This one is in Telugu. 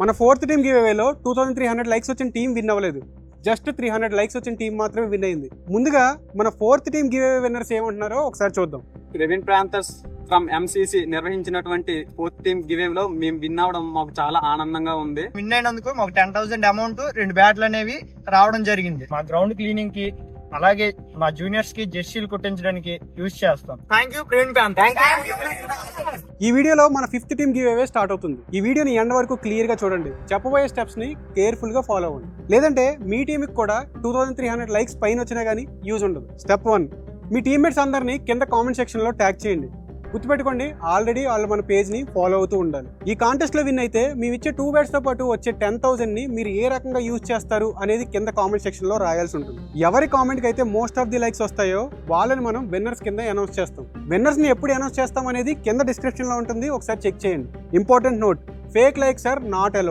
మన ఫోర్త్ టీమ్ గివ్ అవేలో 2300 లైక్స్ వచ్చిన టీం విన్ అవ్వలేదు. జస్ట్ 300 లైక్స్ వచ్చిన టీం మాత్రమే విన్ అయింది. ముందుగా మన fourth team give away winners ఏమంటున్నారో ఒకసారి చూద్దాం. రెవిన్ ప్రాంతర్స్ ఫ్రమ్ ఎంసీసీ నిర్వహించినటువంటి ఫోర్త్ టీమ్ గివేవ్ లో మేము విన్ అవడం మాకు చాలా ఆనందంగా ఉంది. విన్ అయినందుకు మాకు 10,000 అమౌంట్ 2 బ్యాట్లు అనేవి రావడం జరిగింది. మా గ్రౌండ్ క్లీనింగ్ కి అలాగే మా జూనియర్స్ కి జెర్సీలు కుట్టించడానికి యూజ్ చేస్తాం. థ్యాంక్ యూ రెవిన్ ప్రాంతర్స్. ఈ వీడియోలో మన fifth team give away start అవుతుంది. ఈ వీడియోని ఎండ్ వరకు క్లియర్ గా చూడండి. చెప్పబోయే స్టెప్స్ ని కేర్ఫుల్ గా ఫాలో అవ్వండి, లేదంటే మీ టీమ్ కి కూడా 2300 లైక్స్ పైన వచ్చినా గానీ యూజ్ ఉండదు. స్టెప్ 1, మీ టీమ్మేట్స్ అందరినీ కింద కామెంట్ సెక్షన్ లో ట్యాగ్ చేయండి. గుర్తుపెట్టుకోండి, ఆల్రెడీ వాళ్ళు మన పేజ్ ని ఫాలో అవుతూ ఉండాలి. ఈ కాంటెస్ట్ లో విన్ అయితే మేము ఇచ్చే 2 బ్యాట్స్ తో పాటు వచ్చే 10,000 ని మీరు ఏ రకంగా యూజ్ చేస్తారు అనేది కింద కామెంట్ సెక్షన్ లో రాయాల్సి ఉంటుంది. ఎవరి కామెంట్ కి అయితే మోస్ట్ ఆఫ్ ది లైక్స్ వస్తాయో వాళ్ళని మనం విన్నర్స్ కింద అనౌన్స్ చేస్తాం. విన్నర్స్ ని ఎప్పుడు అనౌన్స్ చేస్తాం అనేది కింద డిస్క్రిప్షన్ లో ఉంటుంది, ఒకసారి చెక్ చేయండి. Important note, fake likes are not allowed.